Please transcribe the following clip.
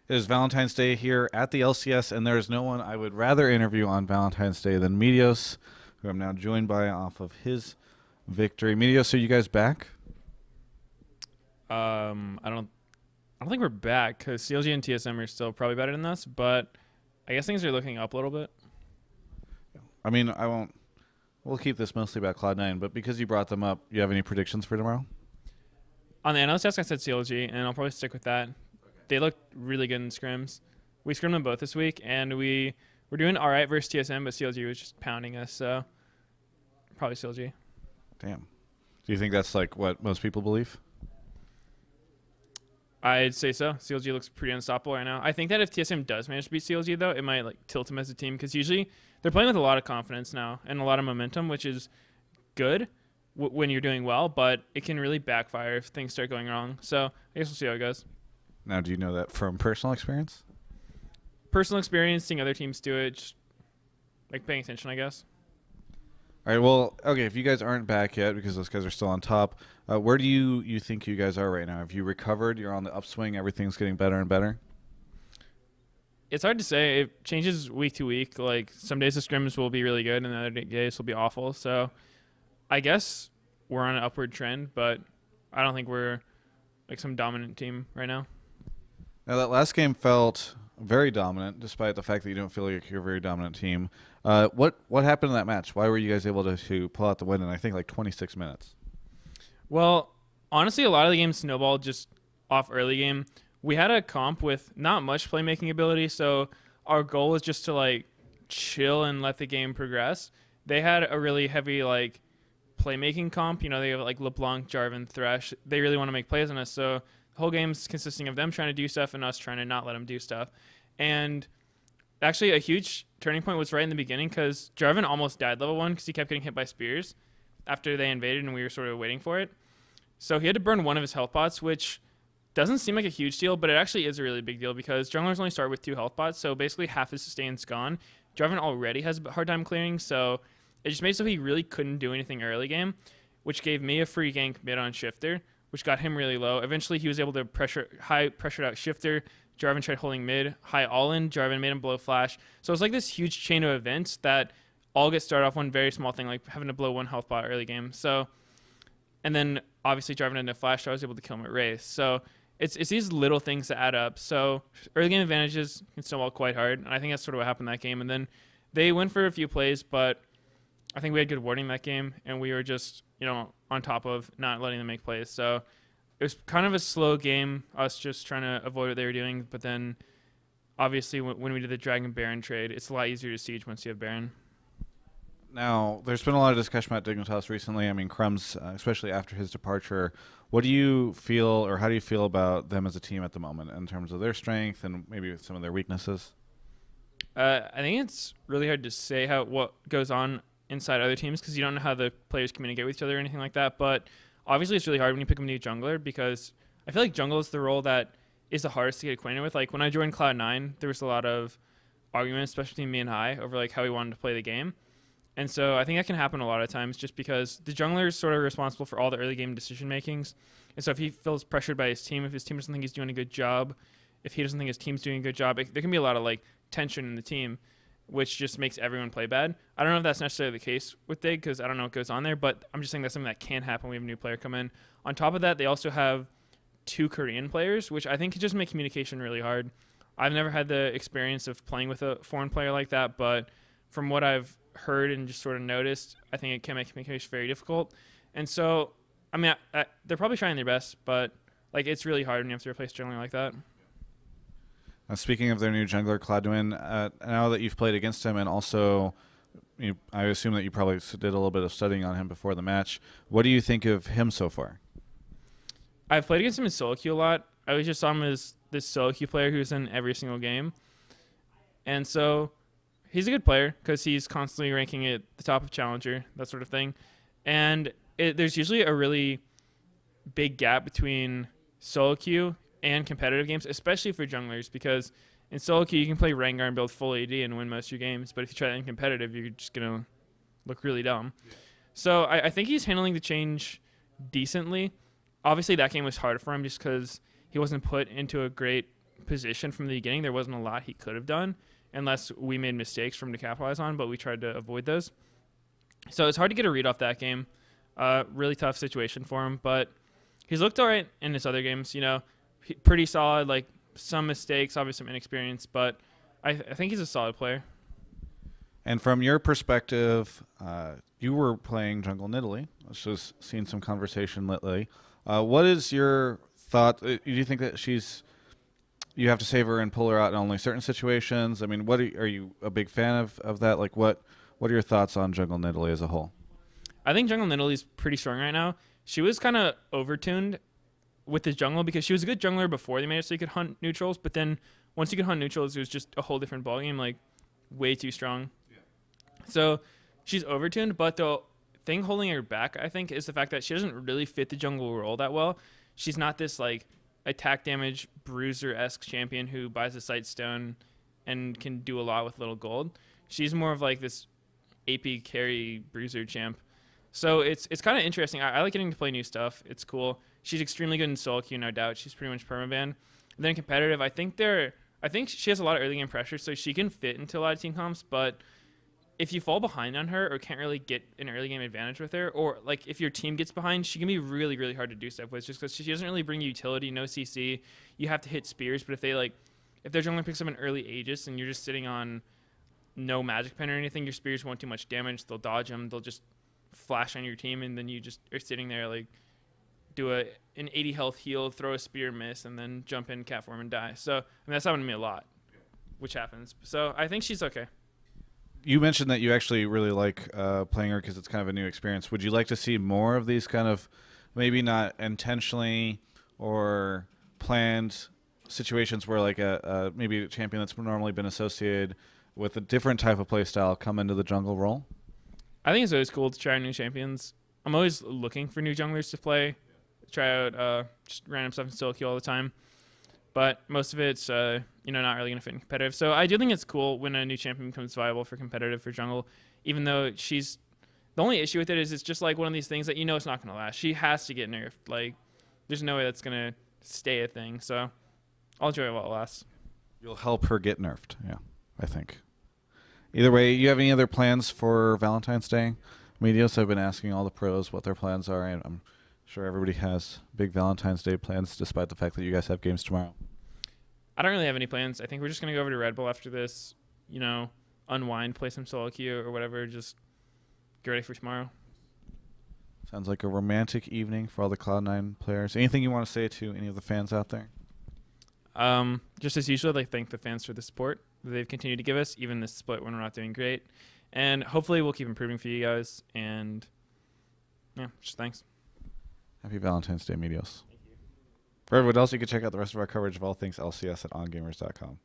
It is Valentine's Day here at the LCS, and there is no one I would rather interview on Valentine's Day than Meteos, who I'm now joined by off of his victory. Meteos, are you guys back? I don't think we're back because CLG and TSM are still probably better than us, but I guess things are looking up a little bit. I mean, I won't. We'll keep this mostly about Cloud9, but because you brought them up, you have any predictions for tomorrow? On the analyst desk, I said CLG, and I'll probably stick with that. They looked really good in scrims. We scrimmed them both this week, and we were doing all right versus TSM, but CLG was just pounding us, so probably CLG. Damn. Do you think that's like what most people believe? I'd say so. CLG looks pretty unstoppable right now. I think that if TSM does manage to beat CLG, though, it might like tilt them as a team because usually they're playing with a lot of confidence now and a lot of momentum, which is good when you're doing well, but it can really backfire if things start going wrong. So I guess we'll see how it goes. Now, do you know that from personal experience? Personal experience, seeing other teams do it, just like paying attention, I guess. All right, well, okay, if you guys aren't back yet because those guys are still on top, where do you think you guys are right now? Have you recovered? You're on the upswing. Everything's getting better and better? It's hard to say. It changes week to week. Like some days the scrims will be really good and other days will be awful. So I guess we're on an upward trend, but I don't think we're like some dominant team right now. Now, that last game felt very dominant, despite the fact that you don't feel like you're a very dominant team. What happened in that match? Why were you guys able to pull out the win in, I think, like 26 minutes? Well, honestly, a lot of the games snowballed just off early game. We had a comp with not much playmaking ability, so our goal was just to like chill and let the game progress. They had a really heavy like playmaking comp. You know, they have like LeBlanc, Jarvan, Thresh. They really want to make plays on us, so the whole game's consisting of them trying to do stuff and us trying to not let them do stuff. And actually, a huge turning point was right in the beginning because Jarvan almost died level 1 because he kept getting hit by spears after they invaded and we were sort of waiting for it. So he had to burn one of his health pots, which doesn't seem like a huge deal, but it actually is a really big deal because junglers only start with 2 health pots, so basically half his sustain's gone. Jarvan already has a hard time clearing, so it just made so he really couldn't do anything early game, which gave me a free gank mid on Shifter, which got him really low. Eventually, he was able to pressured out Shifter. Jarvan tried holding mid, high all-in. Jarvan made him blow flash. So it's like this huge chain of events that all get started off one very small thing, like having to blow 1 health pot early game. So, and then obviously Jarvan had a flash, so I was able to kill him at Wraith. So it's these little things that add up. So early game advantages can snowball quite hard, and I think that's sort of what happened in that game. And then they went for a few plays, but I think we had good warding that game, and we were just, on top of not letting them make plays. So it was kind of a slow game, us just trying to avoid what they were doing. But then, obviously, when we did the Dragon Baron trade, it's a lot easier to siege once you have Baron. Now, there's been a lot of discussion about Dignitas recently. I mean, Crumbs, especially after his departure. What do you feel, or how do you feel about them as a team at the moment in terms of their strength and maybe some of their weaknesses? I think it's really hard to say what goes on inside other teams because you don't know how the players communicate with each other or anything like that. But obviously, it's really hard when you pick a new jungler because I feel like jungle is the role that is the hardest to get acquainted with. Like when I joined Cloud9, there was a lot of arguments, especially between me and Hai, over like how we wanted to play the game. And so I think that can happen a lot of times just because the jungler is sort of responsible for all the early game decision makings. And so if he feels pressured by his team, if his team doesn't think he's doing a good job, if he doesn't think his team's doing a good job, there can be a lot of like tension in the team, which just makes everyone play bad. I don't know if that's necessarily the case with Dig because I don't know what goes on there, but I'm just saying that's something that can happen when we have a new player come in. On top of that, they also have 2 Korean players, which I think could just make communication really hard. I've never had the experience of playing with a foreign player like that, but from what I've heard and just sort of noticed, I think it can make communication very difficult. And so, I mean, they're probably trying their best, but like it's really hard when you have to replace jungler like that. Speaking of their new jungler, Cloud9, now that you've played against him and also I assume that you probably did a little bit of studying on him before the match, what do you think of him so far? I've played against him in solo queue a lot. I always just saw him as this solo queue player who's in every single game. And so he's a good player because he's constantly ranking at the top of Challenger, that sort of thing. And there's usually a really big gap between solo queue and competitive games, especially for junglers, because in solo queue you can play Rengar and build full AD and win most of your games, but if you try that in competitive, you're just going to look really dumb. Yeah. So I think he's handling the change decently. Obviously, that game was hard for him just because he wasn't put into a great position from the beginning, there wasn't a lot he could have done unless we made mistakes for him to capitalize on, but we tried to avoid those. So it's hard to get a read off that game. Really tough situation for him, but he's looked all right in his other games. Pretty solid, like some mistakes, obviously some inexperience, but I think he's a solid player. And from your perspective, you were playing jungle Nidalee. I was just seeing some conversation lately. What is your thought? Do you think that you have to save her and pull her out in only certain situations? I mean, are you a big fan of that? Like, what are your thoughts on jungle Nidalee as a whole? I think jungle Nidalee's pretty strong right now. She was kind of overtuned with the jungle because she was a good jungler before they made it so you could hunt neutrals, but then once you could hunt neutrals, it was just a whole different ballgame, like way too strong. Yeah. So she's overtuned, but the thing holding her back, I think, is the fact that she doesn't really fit the jungle role that well. She's not this like attack damage bruiser-esque champion who buys a sight stone and can do a lot with little gold. She's more of like this AP carry bruiser champ. So it's kind of interesting. I like getting to play new stuff. It's cool. She's extremely good in solo queue, no doubt. She's pretty much permaban. And then competitive, I think she has a lot of early game pressure, so she can fit into a lot of team comps, but if you fall behind on her or can't really get an early game advantage with her, or like if your team gets behind, she can be really, really hard to do stuff with just because she doesn't really bring you utility, no CC. You have to hit spears, but if their jungler picks up an early Aegis and you're just sitting on no magic pen or anything, your spears won't do much damage. They'll dodge them. They'll just flash on your team, and then you just are sitting there like do an 80 health heal, throw a spear, miss, and then jump in, cat form, and die. So that's happened to me a lot, which happens. So I think she's okay. You mentioned that you actually really like playing her because it's kind of a new experience. Would you like to see more of these kind of maybe not intentionally or planned situations where like maybe a champion that's normally been associated with a different type of play style come into the jungle role? I think it's always cool to try new champions. I'm always looking for new junglers to play, try out just random stuff in solo queue all the time. But most of it's not really going to fit in competitive. So I do think it's cool when a new champion becomes viable for competitive for jungle, even though the only issue with it is it's just like one of these things that it's not going to last. She has to get nerfed. Like, there's no way that's going to stay a thing. So I'll enjoy it while it lasts. You'll help her get nerfed, yeah, I think. Either way, you have any other plans for Valentine's Day? Meteos, I've been asking all the pros what their plans are, and I'm sure everybody has big Valentine's Day plans despite the fact that you guys have games tomorrow. I don't really have any plans. I think we're just going to go over to Red Bull after this, unwind, play some solo queue or whatever, just get ready for tomorrow. Sounds like a romantic evening for all the Cloud9 players. Anything you want to say to any of the fans out there? Just as usual, I'd like to thank the fans for the support that they've continued to give us, even this split when we're not doing great. And hopefully we'll keep improving for you guys. And, yeah, just thanks. Happy Valentine's Day, Meteos. Thank you. For everyone else, you can check out the rest of our coverage of all things LCS at ongamers.com.